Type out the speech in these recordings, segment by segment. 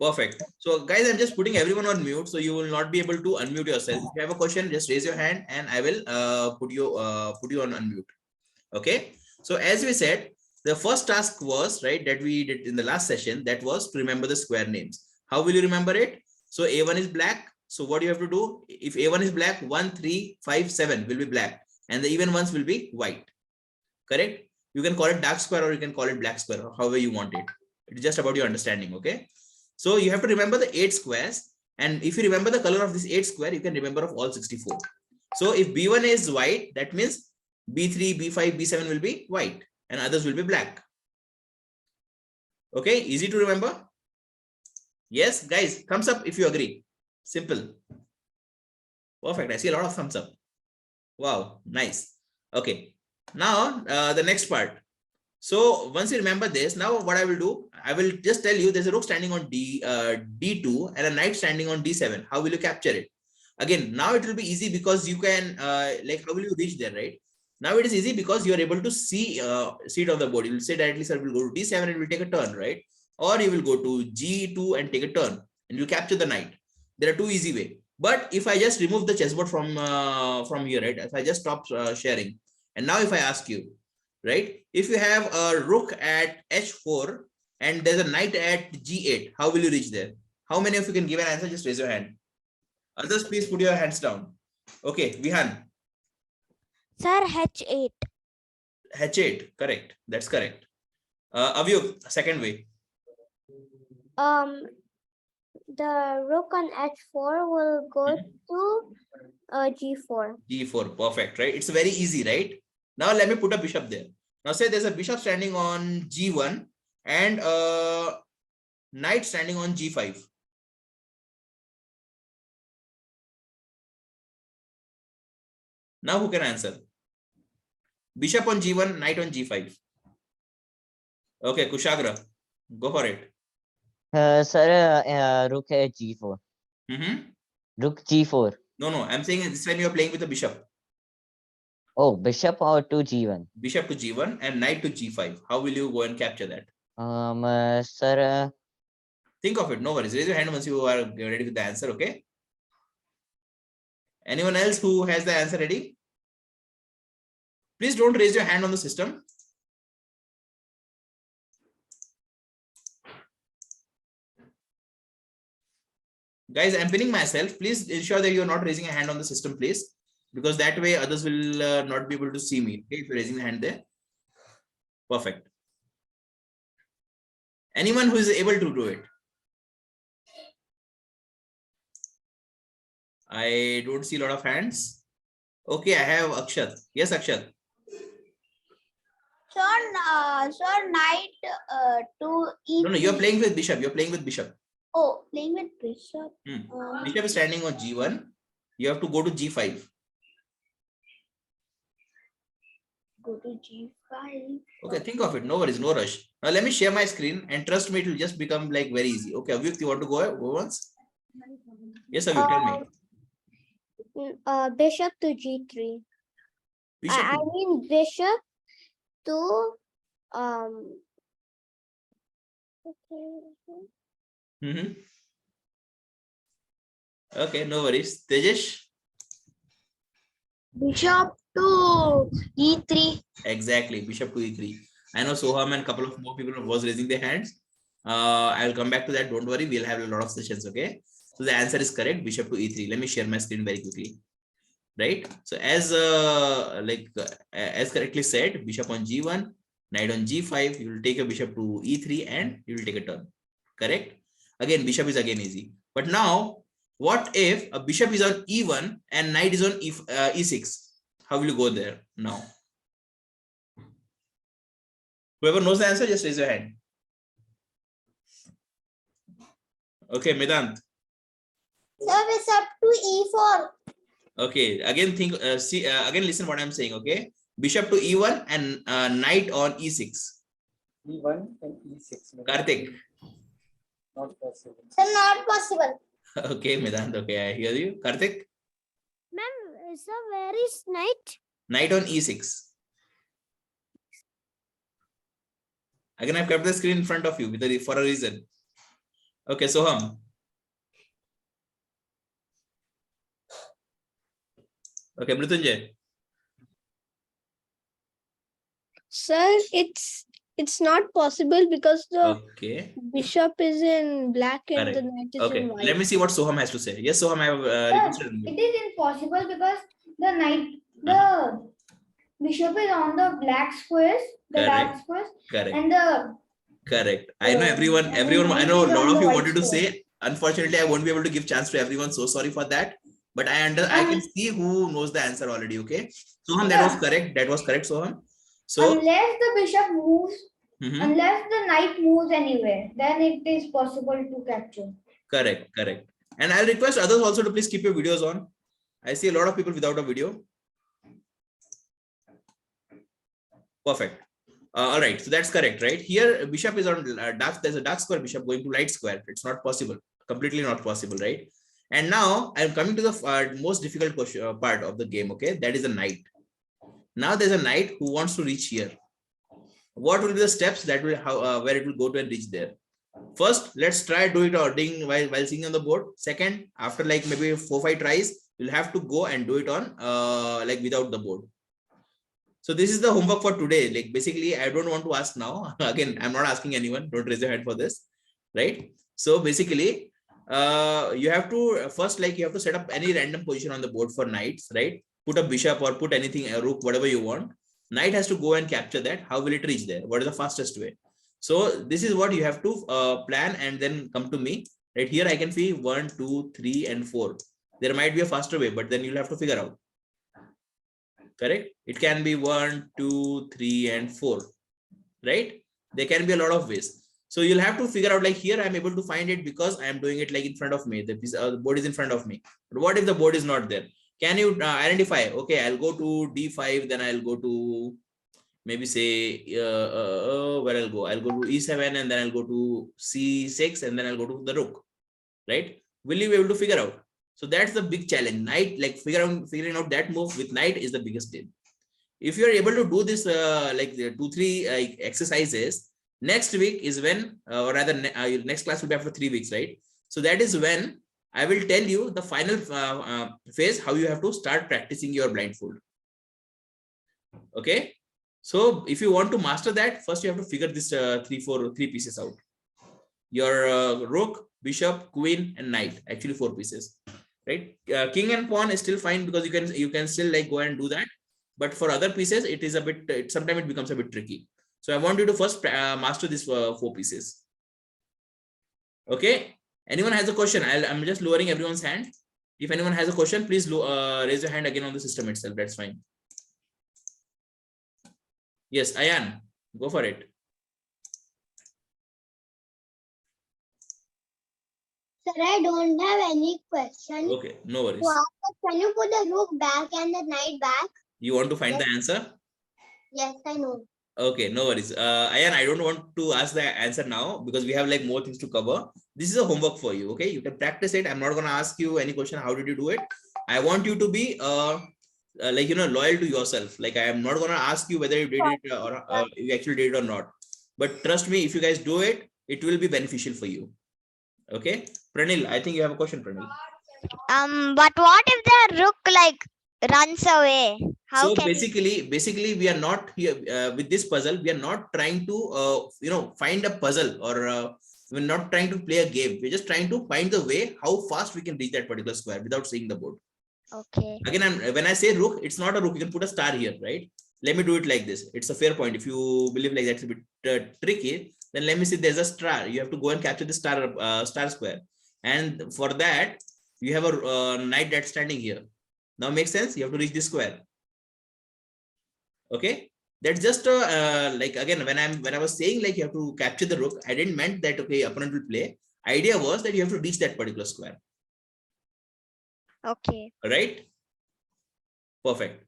Perfect. So guys, I'm just putting everyone on mute, so you will not be able to unmute yourself. If you have a question, just raise your hand and I will put you on unmute. Okay. So as we said, the first task was, right, that we did in the last session, that was to remember the square names. How will you remember it? So A1 is black. So what do you have to do? If A1 is black, 1, 3, 5, 7 will be black, and the even ones will be white. Correct? You can call it dark square or you can call it black square, or however you want it. It's just about your understanding. Okay. So you have to remember the 8 squares. And if you remember the color of this 8 square, you can remember of all 64. So if B1 is white, that means B3, B5, B7 will be white and others will be black. Okay, easy to remember. Yes, guys, thumbs up if you agree. Simple. Perfect. I see a lot of thumbs up. Wow, nice. Okay, now the next part. So once you remember this, now what I will do, I will just tell you there's a rook standing on D2 and a knight standing on D7. How will you capture it? Again, now it will be easy because you can, like, how will you reach there, right? Now it is easy because you are able to see it on the board. You will say directly, sir, we'll go to D7 and we'll take a turn, right? Or you will go to G2 and take a turn and you capture the knight. There are two easy ways. But if I just remove the chessboard from here, right? If I just stop sharing, and now if I ask you, right, if you have a rook at H4 and there's a knight at G8, how will you reach there? How many of you can give an answer? Just raise your hand. Others, please put your hands down. Okay, Vihan. Sir, H8. H8, correct. That's correct. Avyug, second way. The rook on H4 will go to G4. G4, perfect, right? It's very easy, right? Now let me put a bishop there. Now say there's a bishop standing on G1 and a knight standing on G5. Now who can answer? Bishop on G1, knight on G5. Okay, Kushagra, go for it. Sir, rook at G4. Rook G4. No, I'm saying this time you're playing with a bishop. Oh, bishop or to G1. Bishop to G1 and knight to G5. How will you go and capture that? Sir. Think of it. No worries. Raise your hand once you are ready with the answer. Okay. Anyone else who has the answer ready? Please don't raise your hand on the system. Guys, I'm pinning myself. Please ensure that you're not raising a hand on the system, please. Because that way others will not be able to see me. Okay, if you're raising the hand there. Perfect. Anyone who is able to do it? I don't see a lot of hands. Okay, I have Akshat. Yes, Akshat. Sir, knight to E3. No, you're playing with bishop. You're playing with bishop. Oh, playing with bishop. Bishop is standing on G1. You have to go to G5. Go to G5. Okay, think of it. No worries, no rush. Now let me share my screen and trust me, it will just become like very easy. Okay, Avyuk, you want to go once? Yes, Avyuk, tell me. Bishop to G3. Bishop I mean bishop to Okay, no worries. Tejesh? Bishop to E3. Exactly, bishop to E3. I know Soham and a couple of more people was raising their hands. I'll come back to that. Don't worry, we'll have a lot of sessions. Okay. So the answer is correct. Bishop to E3. Let me share my screen very quickly. Right. So as correctly said, bishop on G1, knight on G5. You will take a bishop to E3 and you will take a turn. Correct. Again, bishop is again easy. But now, what if a bishop is on E1 and knight is on E6? How will you go there now? Whoever knows the answer, just raise your hand. Okay, Medant. Sir, bishop to E4. Okay, again think. Again listen what I'm saying. Okay, bishop to E1 and knight on E6. E1 and E6. Karthik. Not possible. Sir, not possible. Okay, Medant. Okay, I hear you. Karthik. Ma'am, sir, where is knight? Knight on E6. Again, I've kept the screen in front of you for a reason. Okay, Soham. Okay, Mrityunjay. Sir, it's not possible because the Okay, bishop is in black and the correct. knight is in Okay, white. let me see what Soham has to say. Yes, Soham, I have requested. It is impossible because the bishop is on the black squares, the dark Correct. squares, Correct. and the Correct. I know everyone, and the I knight know a is on lot of the you white wanted to square. say. Unfortunately, I won't be able to give chance to everyone. So sorry for that. But I can see who knows the answer already. Okay. Soham, that was correct. That was correct, Soham. So, Unless the bishop moves, mhm, unless the knight moves anywhere, then it is possible to capture. correct, correct. And I'll request others also to please keep your videos on. I see a lot of people without a video. Perfect. All right, so that's correct, right? Here, bishop is on dark. There's a dark square bishop going to light square. It's not possible. Completely not possible, right? And now I'm coming to the most difficult question, part of the game. Okay, that is a knight. Now there's a knight who wants to reach here. What will be the steps that will where it will go to and reach there? First, let's try do it ordering while seeing on the board. Second, after like maybe 4-5 tries, you'll have to go and do it on like without the board. So this is the homework for today. Like basically, I don't want to ask now. Again, I'm not asking anyone. Don't raise your hand for this, right? So basically, you have to first like you have to set up any random position on the board for knights, right? Put a bishop or put anything, a rook, whatever you want. Knight has to go and capture that. How will it reach there? What is the fastest way? So this is what you have to plan and then come to me. Right here, I can see 1, 2, 3, and 4. There might be a faster way, but then you'll have to figure out. Correct? It can be 1, 2, 3, and 4. Right? There can be a lot of ways. So you'll have to figure out like here I'm able to find it because I'm doing it like in front of me. The board is in front of me. But what if the board is not there? Can you identify? Okay, I'll go to D5, then I'll go to maybe say where I'll go to E7 and then I'll go to C6 and then I'll go to the rook, right? Will you be able to figure out? So that's the big challenge. Knight, like figuring out that move with knight is the biggest deal. If you are able to do this like 2-3 exercises, next week is when or rather next class will be after 3 weeks, right? So that is when I will tell you the final phase, how you have to start practicing your blindfold. Okay. So if you want to master that, first you have to figure this 3 pieces out. Your rook, bishop, queen, and knight. Actually 4 pieces, right? King and pawn is still fine because you can still like go and do that. But for other pieces, it is a bit. Sometimes it becomes a bit tricky. So I want you to first master these 4 pieces. Okay. Anyone has a question? I'm just lowering everyone's hand. If anyone has a question, please raise your hand again on the system itself. That's fine. Yes, Ayan, go for it. Sir, I don't have any question. Okay, no worries. Can you put the rook back and the knight back? You want to find the answer? Yes, I know. Okay, no worries. Ayan, I don't want to ask the answer now because we have like more things to cover. This is a homework for you. Okay, you can practice it. I'm not going to ask you any question. How did you do it? I want you to be like, you know, loyal to yourself. Like I am not going to ask you whether you did it or you actually did it or not. But trust me, if you guys do it, it will be beneficial for you. Okay, Pranil, I think you have a question, Pranil. But what if the rook like runs away? How so can basically we are not here with this puzzle. We are not trying to you know, find a puzzle or we're not trying to play a game. We're just trying to find the way how fast we can reach that particular square without seeing the board. Okay. Again, when I say rook, it's not a rook. You can put a star here, right? Let me do it like this. It's a fair point. If you believe like that's a bit tricky, then let me see. There's a star. You have to go and capture the star square, and for that you have a knight that's standing here. Now makes sense. You have to reach this square. Okay, that's just like again when I was saying like you have to capture the rook, I didn't meant that okay opponent will play. Idea was that you have to reach that particular square. Okay. Right. Perfect.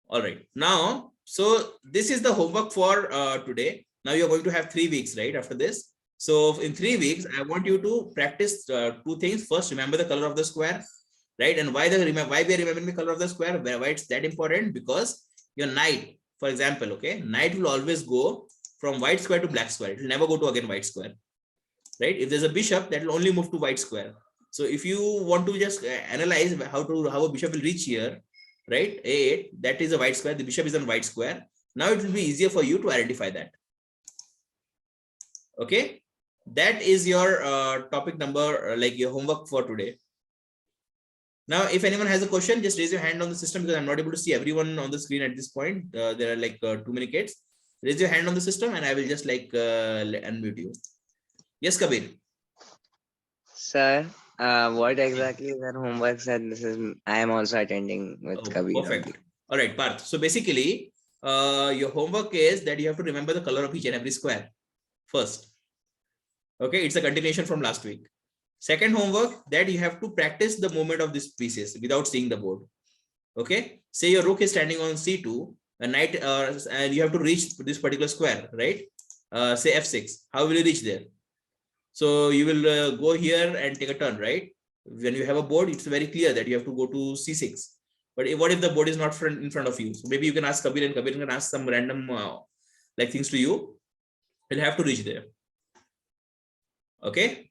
All right. Now, so this is the homework for today. Now you're going to have 3 weeks, right? After this. So in 3 weeks, I want you to practice 2 things. First, remember the color of the square, right? And why we are remembering the color of the square? Why it's that important? Because your knight, for example, okay, knight will always go from white square to black square. It will never go to again white square. right? If there's a bishop, that will only move to white square. So if you want to just analyze how a bishop will reach here, right? A8, that is a white square. The bishop is on white square. Now it will be easier for you to identify that. Okay, that is your topic number, like your homework for today. Now, if anyone has a question, just raise your hand on the system, because I'm not able to see everyone on the screen at this point. There are like too many kids. Raise your hand on the system and I will just like unmute you. Yes, Kabir. Sir, what exactly is our homework, sir? This is I am also attending with Kabir. Perfect. All right, Parth. So basically, your homework is that you have to remember the color of each and every square first. Okay, it's a continuation from last week. Second homework, that you have to practice the movement of these pieces without seeing the board. Okay, say your rook is standing on c2, a knight, and you have to reach this particular square, right? Say f6. How will you reach there? So you will go here and take a turn, right? When you have a board, it's very clear that you have to go to c6. But what if the board is not in front of you? So maybe you can ask Kabir, and Kabir can ask some random like things to you. You'll have to reach there. Okay.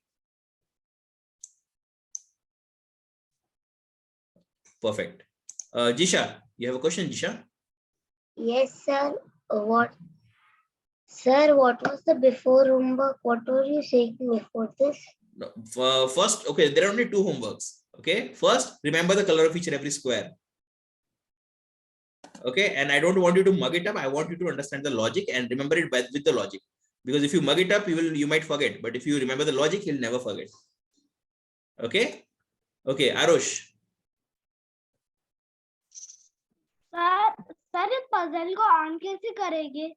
Perfect. Jisha, you have a question, Jisha? Yes, sir. What? Sir, what was the before homework? What were you saying before this? No, first, okay, there are only two homeworks. Okay, first, remember the color of each and every square. Okay, and I don't want you to mug it up. I want you to understand the logic and remember it with the logic. Because if you mug it up, you might forget. But if you remember the logic, you'll never forget. Okay. Okay, Arush. Sir इस puzzle को on कैसे करेंगे?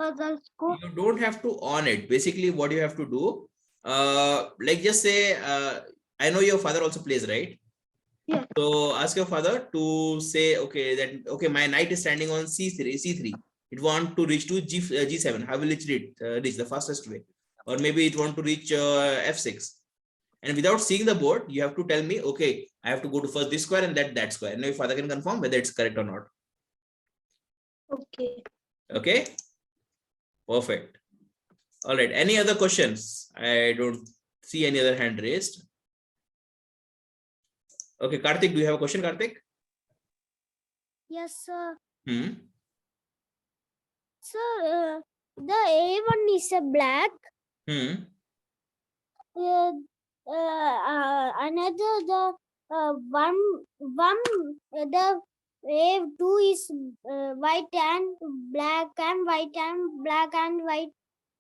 Puzzles को? You don't have to on it. Basically, what you have to do, like just say, I know your father also plays, right? Yeah. So ask your father to say, okay, my knight is standing on c3. It want to reach to g7. How will it reach the fastest way? Or maybe it want to reach f6. And without seeing the board, you have to tell me, okay, I have to go to first this square and that square. And your father can confirm whether it's correct or not. Okay. Okay. Perfect. All right. Any other questions? I don't see any other hand raised. Okay, Karthik, do you have a question, Karthik? Yes, sir. Sir, the A1 is a black. Another the the A2 is white and black and white and black and white.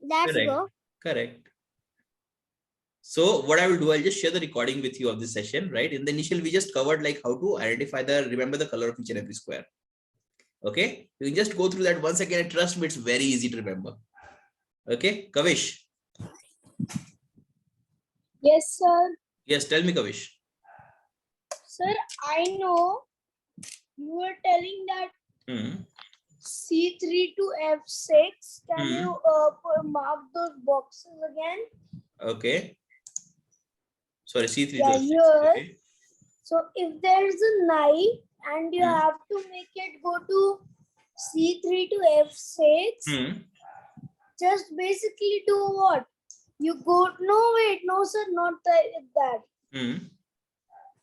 That's Correct. go. Correct. So what I will do, I'll just share the recording with you of this session, right? In the initial, we just covered like how to remember the color of each and every square. Okay, you can just go through that once again and trust me, it's very easy to remember. Okay, Kavish. Yes, sir. Yes, tell me, Kavish. Sir, I know you were telling that C3 to F6. Can you mark those boxes again? Okay. Sorry, C3 Yeah, to F6. here. Okay. So if there is a knight and you have to make it go to C3 to F6, just basically do what? You go, no sir, not that.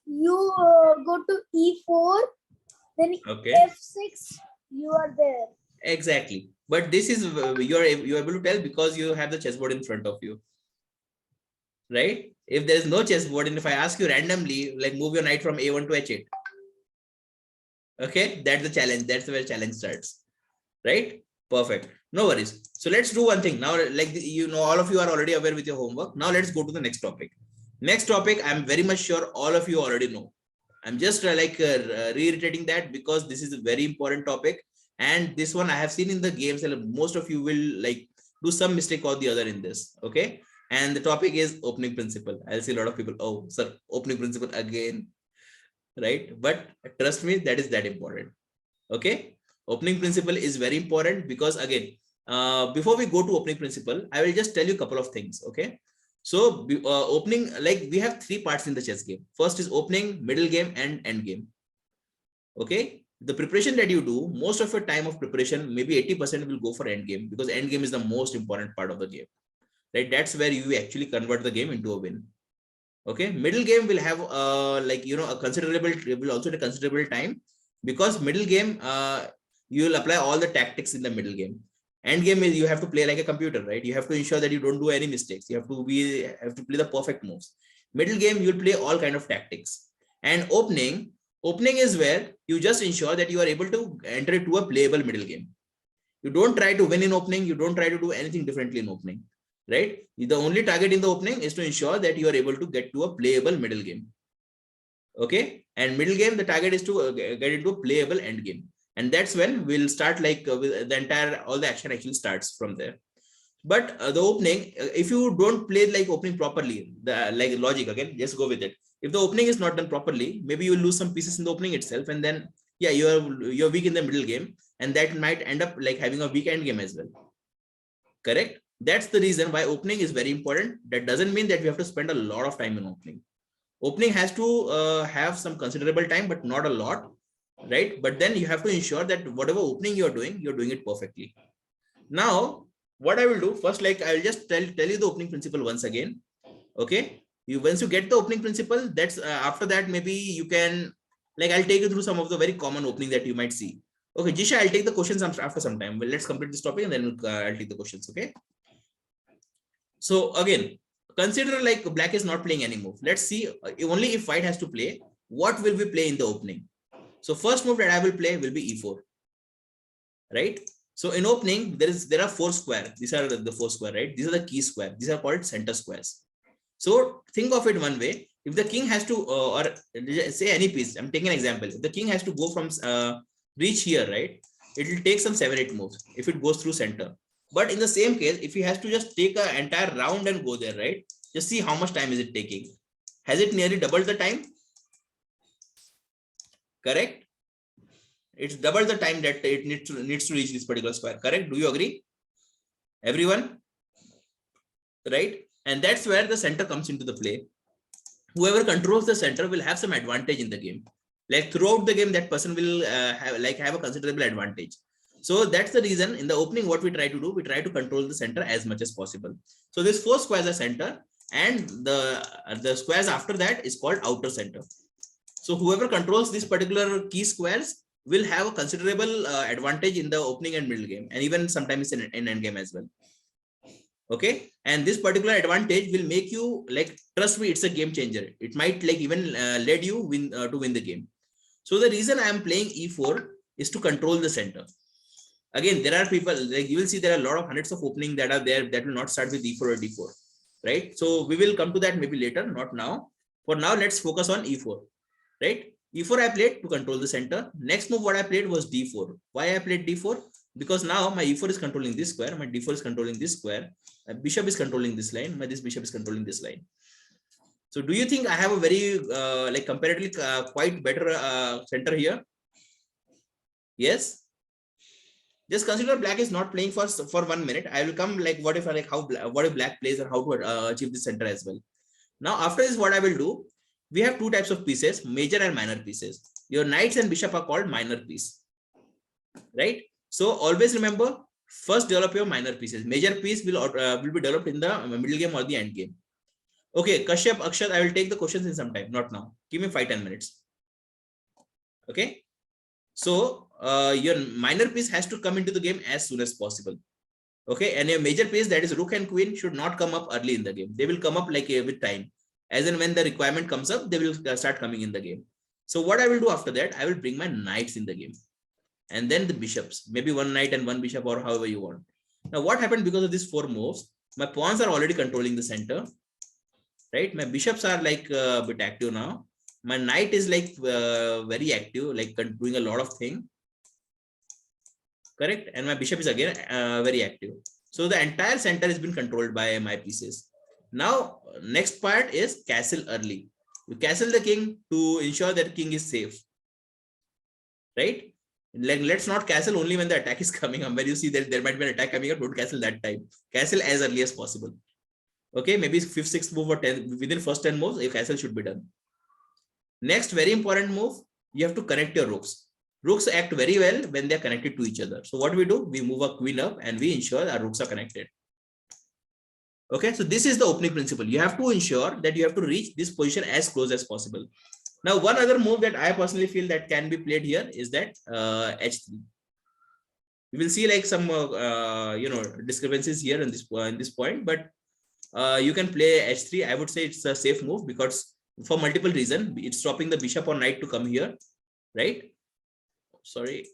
You go to E4, then F6, you are there. Exactly. But this is, you're able to tell because you have the chessboard in front of you. Right? If there is no chessboard, and if I ask you randomly, like move your knight from A1 to H8. Okay, that's the challenge. That's where challenge starts. Right? Perfect. No worries. So let's do one thing now. Like all of you are already aware with your homework. Now let's go to the next topic. Next topic, I'm very much sure all of you already know. I'm just reiterating that because this is a very important topic. And this one I have seen in the games, most of you will like do some mistake or the other in this. Okay. And the topic is opening principle. I'll see a lot of people, oh, sir, opening principle again. Right. But trust me, that is that important. Okay. Opening principle is very important because again, before we go to opening principle, I will just tell you a couple of things. Okay. So opening, like we have three parts in the chess game. First is opening, middle game, and end game. Okay. The preparation that you do, most of your time of preparation, maybe 80% will go for end game because end game is the most important part of the game. right? That's where you actually convert the game into a win. Okay, middle game will have like, you know, a considerable, will also take considerable time, because middle game you will apply all the tactics in the middle game. End game is you have to play like a computer, right? You have to ensure that you don't do any mistakes. You have to play the perfect moves. Middle game you'll play all kind of tactics. And opening is where you just ensure that you are able to enter into a playable middle game. You don't try to win in opening. You don't try to do anything differently in opening, right? The only target in the opening is to ensure that you are able to get to a playable middle game. Okay, and middle game, the target is to get into a playable end game, and that's when we'll start like with the entire, all the action actually starts from there. But the opening, if you don't play like opening properly, the like logic again, just go with it. If the opening is not done properly, maybe you will lose some pieces in the opening itself, and then yeah, you're weak in the middle game, and that might end up like having a weak end game as well. Correct? That's the reason why opening is very important. That doesn't mean that we have to spend a lot of time in opening. Opening has to have some considerable time, but not a lot, right? But then you have to ensure that whatever opening you're doing it perfectly. Now, what I will do first, like I will just tell you the opening principle once again. Okay, once you get the opening principle, that's after that maybe you can, like I'll take you through some of the very common opening that you might see. Okay, Jisha, I'll take the questions after some time. Well, let's complete this topic and then I'll take the questions. Okay. So again, consider like black is not playing any move. Let's see, only if white has to play, what will we play in the opening? So first move that I will play will be e4, right? So in opening, there are 4 squares. These are the 4 squares, right? These are the key squares. These are called center squares. So think of it one way. If the king has to, or say any piece, I'm taking an example. If the king has to go from reach here, right? It will take some 7-8 moves if it goes through center. But in the same case, if he has to just take an entire round and go there, right? Just see how much time is it taking. Has it nearly doubled the time? Correct? It's double the time that it needs to reach this particular square. Correct? Do you agree? Everyone? Right? And that's where the center comes into the play. Whoever controls the center will have some advantage in the game. Like throughout the game, that person will have a considerable advantage. So that's the reason in the opening, what we try to do, we try to control the center as much as possible. So these 4 squares are center, and the squares after that is called outer center. So whoever controls these particular key squares will have a considerable advantage in the opening and middle game, and even sometimes in end game as well. Okay, and this particular advantage will make you, like, trust me, it's a game changer. It might like even lead you to win the game. So the reason I am playing e4 is to control the center. Again, there are people, like you will see there are a lot of hundreds of opening that are there that will not start with e4 or d4, right? So we will come to that maybe later, not now. For now, let's focus on e4, right? e4 I played to control the center. Next move what I played was d4. Why I played d4? Because now my e4 is controlling this square, my d4 is controlling this square, my bishop is controlling this line, this bishop is controlling this line. So do you think I have a very like comparatively quite better center here? Yes. Just consider black is not playing for 1 minute. I will come like what if black plays and how to achieve the center as well. Now after this, what I will do, we have 2 types of pieces, major and minor pieces. Your knights and bishop are called minor piece, right? So always remember, first develop your minor pieces. Major piece will be developed in the middle game or the end game. Okay, Kashyap, Akshat, I will take the questions in some time, not now. Give me 5-10 minutes. Okay. So your minor piece has to come into the game as soon as possible. Okay, and your major piece, that is rook and queen, should not come up early in the game. They will come up like with time. As and when the requirement comes up, they will start coming in the game. So what I will do after that, I will bring my knights in the game, and then the bishops, maybe 1 knight and 1 bishop or however you want. Now what happened because of these 4 moves, my pawns are already controlling the center, right? My bishops are like a bit active now. My knight is like very active, like doing a lot of things. Correct? And my bishop is again very active. So the entire center has been controlled by my pieces. Now, next part is castle early. You castle the king to ensure that king is safe. Right? Like, let's not castle only when the attack is coming up. When you see that there might be an attack coming up, don't castle that time. Castle as early as possible. Okay, maybe 5th, 6th move or 10th, within first 10 moves, a castle should be done. Next, very important move, you have to connect your rooks. Rooks act very well when they're connected to each other. So what we do, we move a queen up and we ensure our rooks are connected. Okay, so this is the opening principle. You have to ensure that you have to reach this position as close as possible. Now, one other move that I personally feel that can be played here is that h3. You will see like some discrepancies here in this point, but you can play h3. I would say it's a safe move because for multiple reasons. It's stopping the bishop or knight to come here, right? Sorry,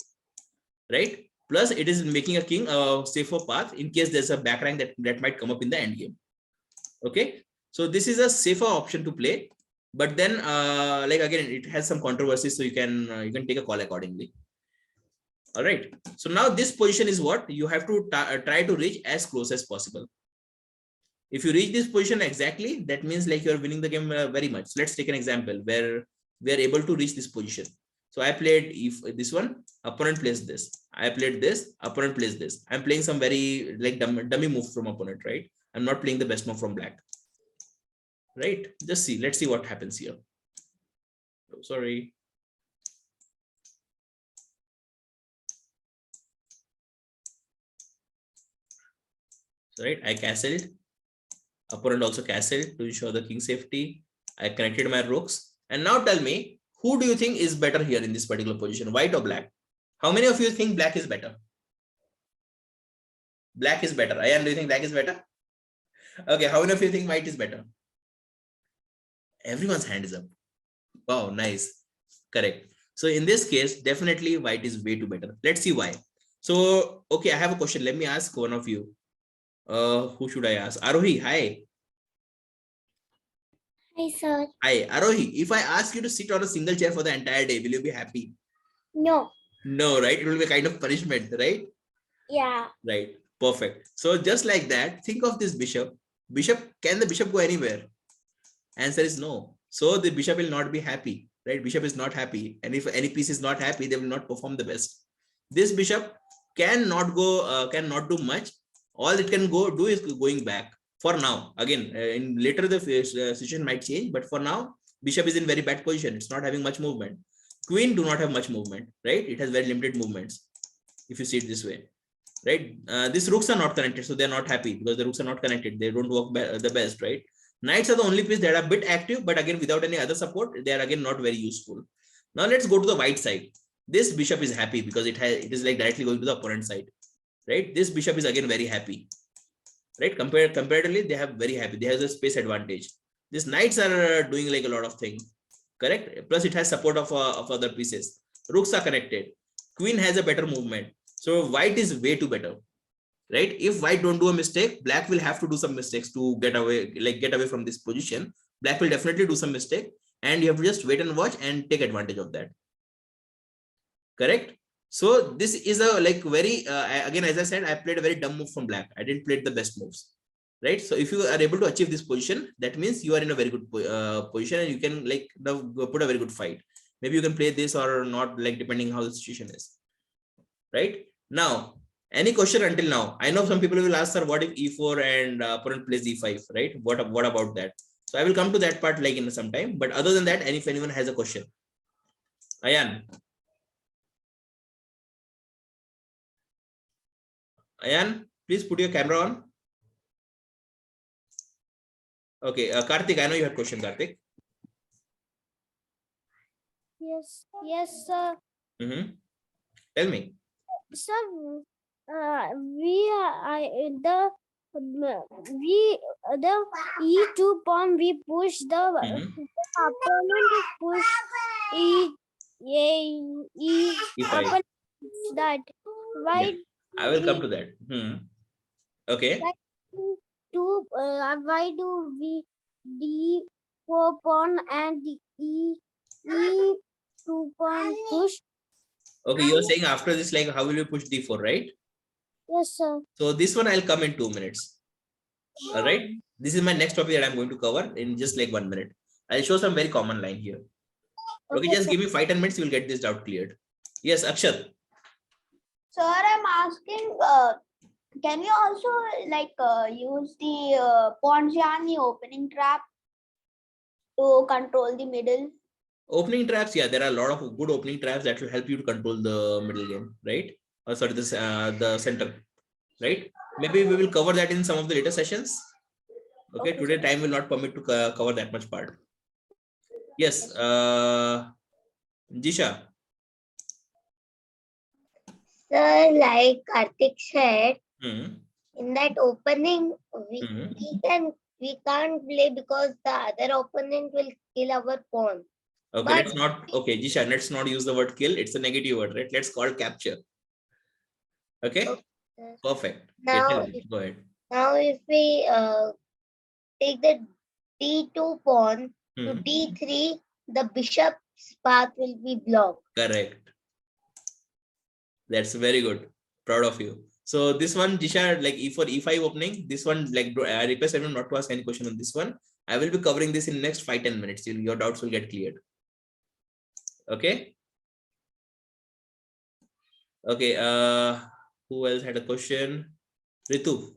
right? Plus, it is making a king a safer path in case there's a back rank that might come up in the end game. Okay, so this is a safer option to play, but then like again, it has some controversies, so you can take a call accordingly. All right. So now this position is what you have to try to reach as close as possible. If you reach this position exactly, that means like you're winning the game very much. Let's take an example where we are able to reach this position. So I played if this one, opponent plays this. I played this, opponent plays this. I'm playing some very like dummy move from opponent, right? I'm not playing the best move from black. Right? Just see. Let's see what happens here. Oh, sorry. Right? I castled. Opponent also castled to ensure the king safety. I connected my rooks. And now tell me, who do you think is better here in this particular position, white or black? How many of you think black is better? Black is better. Ayan, do you think black is better? Okay, how many of you think white is better? Everyone's hand is up. Wow, nice. Correct. So in this case, definitely white is way too better. Let's see why. So, okay, I have a question. Let me ask one of you. Who should I ask? Arohi, hi. Hi, sir. Hi, Arohi. If I ask you to sit on a single chair for the entire day, will you be happy? No. No, right? It will be a kind of punishment, right? Yeah. Right. Perfect. So just like that, think of this bishop. Can the bishop go anywhere? Answer is no. So the bishop will not be happy, right? Bishop is not happy. And if any piece is not happy, they will not perform the best. This bishop cannot do much. All it can do is going back for now. Again, in later the situation might change, but for now, bishop is in very bad position. It's not having much movement. Queen do not have much movement, right? It has very limited movements. If you see it this way, right? These rooks are not connected, so they're not happy because the rooks are not connected. They don't work the best, right? Knights are the only piece that are a bit active, but again, without any other support, they are again not very useful. Now let's go to the white side. This bishop is happy because it is like directly going to the opponent side, right? This bishop is again very happy, right? Comparatively, they have very happy. They have the space advantage. These knights are doing like a lot of things, correct? Plus, it has support of other pieces. Rooks are connected. Queen has a better movement. So white is way too better, right? If white don't do a mistake, black will have to do some mistakes to get away from this position. Black will definitely do some mistake, and you have to just wait and watch and take advantage of that. Correct? So this is a like very again, as I said, I played a very dumb move from black. I didn't play the best moves, right? So if you are able to achieve this position, that means you are in a very good position and you can like put a very good fight. Maybe you can play this or not, like depending how the situation is, right? Now, any question until now? I know some people will ask, sir, what if e4 and opponent plays e5, right? What about that? So I will come to that part like in some time. But other than that, if anyone has a question, Ayan, please put your camera on. Okay, Karthik, I know you had a question, Karthik. Yes, sir. Tell me. Sir, the e2 pawn we push the opponent push e5. That white. Yeah, I will come to that. Okay. Why do we d4 pawn and the e2 pawn push? Okay, you're saying after this, like, how will you push d4, right? Yes, sir. So this one I'll come in 2 minutes. All right. This is my next topic that I'm going to cover in just like 1 minute. I'll show some very common line here. Okay, just give me 5-10 minutes. You'll get this doubt cleared. Yes, Akshat. Sir, I'm asking, can you also like use the Ponziani opening trap to control the middle? Opening traps, yeah, there are a lot of good opening traps that will help you to control the middle game, right? Or sorry, the center, right? Maybe we will cover that in some of the later sessions. Okay, Okay, today sir. time will not permit to cover that much part. Yes, Jisha. Sir, like Karthik said, Hmm. in that opening, Hmm. we can't play because the other opponent will kill our pawn. Okay, But let's not. Okay, Jisha, let's not use the word kill. It's a negative word, right? Let's call capture. Okay, okay, perfect. Okay, tell now, me. Go ahead. now if we take the d2 pawn to Hmm. d3, the bishop's path will be blocked. Correct. That's very good. Proud of you. So this one, Jisha, like for E5 opening, this one, like I request everyone not to ask any question on this one. I will be covering this in next 5-10 minutes. Your doubts will get cleared. Okay. Okay. Who else had a question? Ritu.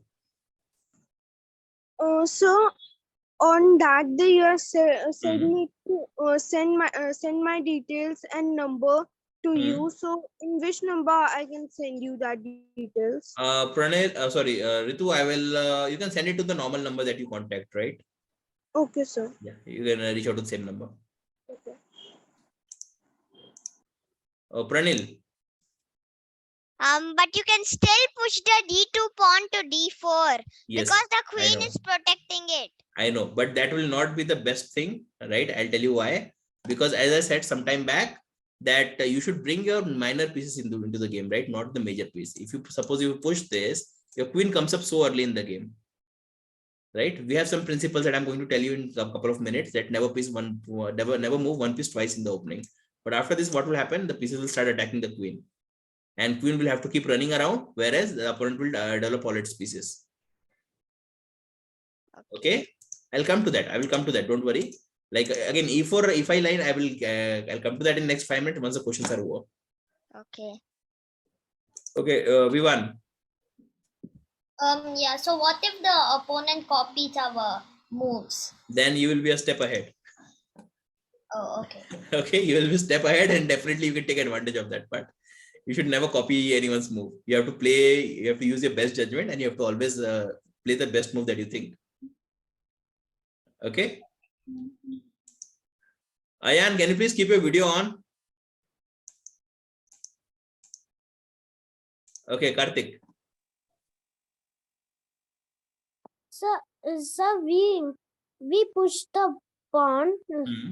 So on that day you are said Hmm. me to send my details and number to Hmm. you. So in which number I can send you that details? Pranay, sorry, Ritu, I will, you can send it to the normal number that you contact, right? Okay, sir. Yeah, you can reach out to the same number. Okay. Pranil. But you can still push the d2 pawn to d4 Yes, because the I queen know. is protecting it. I know, but that will not be the best thing, right? I'll tell you why. Because as I said sometime back, that you should bring your minor pieces into the game, right? Not the major piece. If you suppose you push this, your queen comes up so early in the game, right? We have some principles that I'm going to tell you in a couple of minutes that never move one piece twice in the opening. But after this, what will happen? The pieces will start attacking the queen, and queen will have to keep running around, whereas the opponent will develop all its pieces. Okay, I'll come to that. I will come to that. Don't worry. Like again, E4, E5 line, I'll come to that in next 5 minutes once the questions are over. Okay. Okay, Vivan. Yeah, so what if the opponent copies our moves? Then you will be a step ahead. Oh, okay. Okay, you will be a step ahead, and definitely you can take advantage of that part. You should never copy anyone's move. You have to play. You have to use your best judgment, and you have to always play the best move that you think. Okay. Ayan, can you please keep your video on? Okay, Karthik. So we push the pawn. Hmm.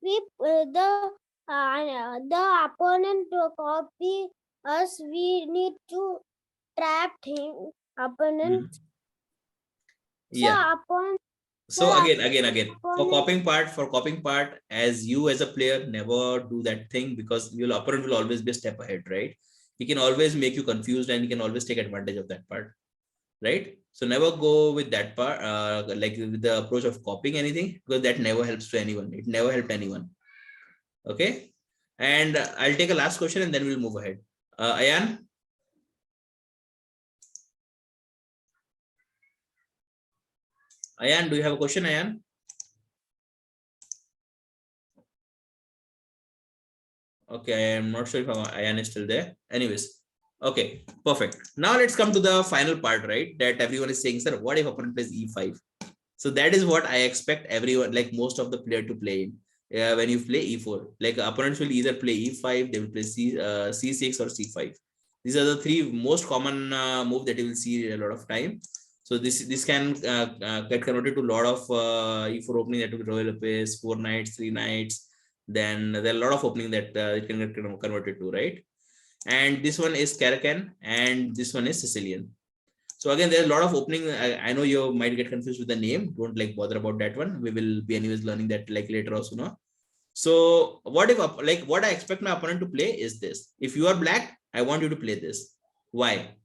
The opponent to copy us. We need to trap him. Opponent. Hmm. So Yeah. opponent. So The again, opponent. for copying part, as you as a player never do that thing because your opponent will always be a step ahead, right? He can always make you confused and he can always take advantage of that part, right? So never go with that part, like with the approach of copying anything, because that never helps to anyone. It never helped anyone. Okay. And I'll take a last question and then we'll move ahead. Ayan. Ayan, do you have a question, Ayan? Okay, I am not sure if Ayan is still there. Anyways, okay, perfect. Now let's come to the final part, right? That everyone is saying, sir, what if opponent plays E5? So that is what I expect everyone, like most of the player to play in. When you play E4, like opponents will either play E5, they will play C6 or C5. These are the three most common move that you will see a lot of time. So this can get converted to a lot of E4 opening that will royal pace, 4 knights, 3 knights. Then there are a lot of opening that it can get converted to, right? And this one is Caracan and this one is Sicilian. So again, there's a lot of opening. I know you might get confused with the name. Don't like bother about that one. We will be anyways learning that like later also, no? So what if like what I expect my opponent to play is this. If you are black, I want you to play this. Why?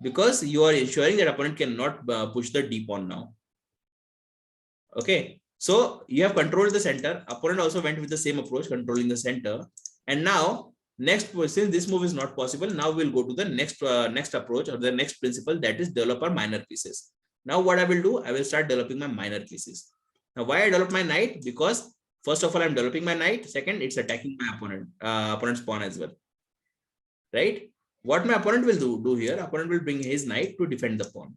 Because you are ensuring that opponent cannot push the D pawn now. Okay. So you have controlled the center. Opponent also went with the same approach, controlling the center. And now next, since this move is not possible, now we'll go to the next approach or the next principle, that is develop our minor pieces. Now what I will do, I will start developing my minor pieces. Now why I develop my knight? Because first of all, I'm developing my knight. Second, it's attacking my opponent's pawn as well. Right? What my opponent will do here, opponent will bring his knight to defend the pawn.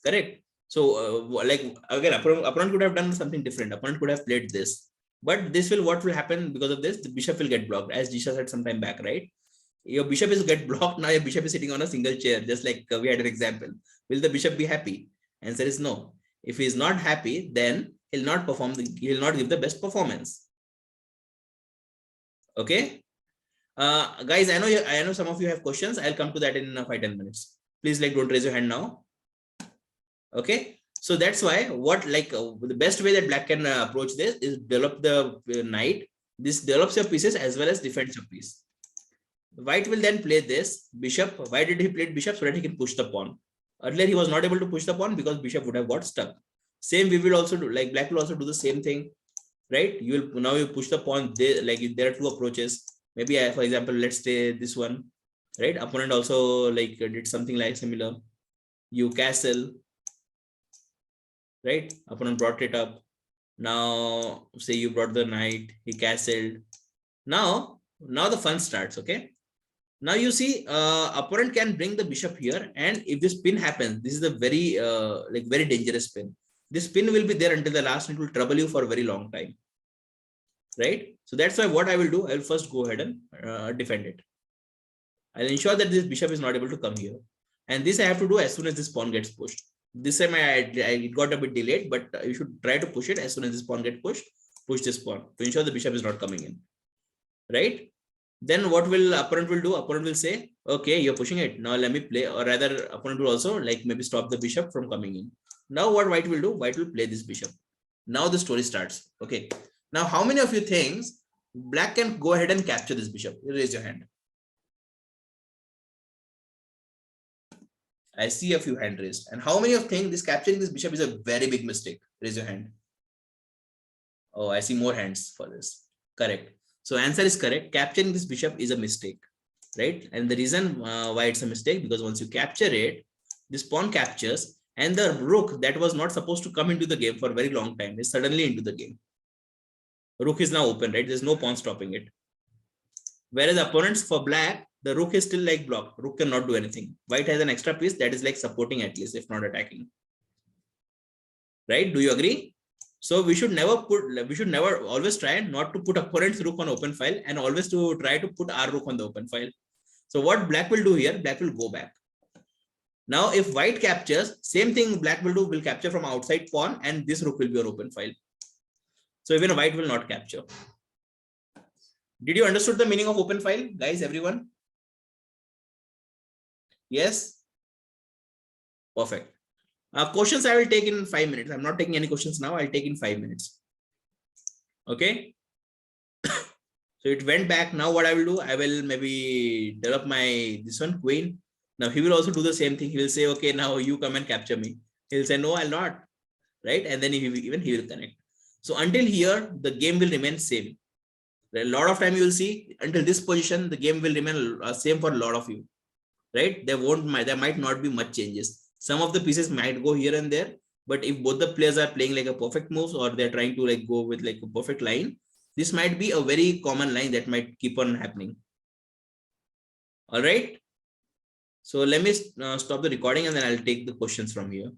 correct? So like again, opponent could have done something different. Opponent could have played this, but this will, what will happen because of this? The bishop will get blocked, as Jisha said some time back, right? Your bishop is get blocked. Now your bishop is sitting on a single chair, just like we had an example. Will the bishop be happy? Answer is no. If he is not happy, then he'll not perform. He'll not give the best performance. Okay, guys. I know some of you have questions. I'll come to that in 5-10 minutes. Please, like, don't raise your hand now. Okay, so that's why the best way that black can approach this is develop the knight. This develops your pieces as well as defends your piece. White will then play this bishop. Why did he play bishop? So that he can push the pawn. Earlier he was not able to push the pawn because bishop would have got stuck. Same we will also do, like black will also do the same thing, right? You will now you push the pawn there, like there are two approaches. Maybe for example, let's say this one, right? Opponent also like did something like similar. You castle, right? Opponent brought it up. Now say you brought the knight, he castled. Now the fun starts. Okay, now you see opponent can bring the bishop here, and if this pin happens, this is a very very dangerous pin. This pin will be there until the last, and it will trouble you for a very long time, right? So that's why what I will do, I will first go ahead and defend it. I'll ensure that this bishop is not able to come here, and this I have to do as soon as this pawn gets pushed. This time I got a bit delayed, but you should try to push it as soon as this pawn gets pushed. Push this pawn to ensure the bishop is not coming in, right? Then what will opponent will do? Opponent will say, okay, you're pushing it. Now let me play, or rather opponent will also like maybe stop the bishop from coming in. Now what white will do? White will play this bishop. Now the story starts. Okay. Now how many of you think black can go ahead and capture this bishop? You raise your hand. I see a few hand raised. And how many of you think this capturing this bishop is a very big mistake? Raise your hand. Oh, I see more hands for this. Correct. So answer is correct. Capturing this bishop is a mistake, right? And the reason why it's a mistake, because once you capture it, this pawn captures, and the rook that was not supposed to come into the game for a very long time is suddenly into the game. Rook is now open, right? There's no pawn stopping it. Whereas opponents for black, the rook is still like blocked. Rook cannot do anything. White has an extra piece that is like supporting at least, if not attacking. Right? Do you agree? So we should never always try not to put opponent's rook on open file, and always to try to put our rook on the open file. So what black will do here, black will go back. Now, if white captures, same thing black will do, will capture from outside pawn, and this rook will be on open file. So even white will not capture. Did you understood the meaning of open file, guys, everyone? Yes? Perfect. Questions I will take in 5 minutes. I'm not taking any questions now. I'll take in 5 minutes. Okay. So it went back. Now what I will do, I will maybe develop this one, queen. Now he will also do the same thing. He will say, okay, now you come and capture me. He'll say, no, I'll not. Right. And then he will connect. So until here, the game will remain same. A lot of time you will see until this position, the game will remain same for a lot of you. Right. There might not be much changes. Some of the pieces might go here and there, but if both the players are playing like a perfect moves, or they're trying to like go with like a perfect line, this might be a very common line that might keep on happening. All right. So let me stop the recording, and then I'll take the questions from here.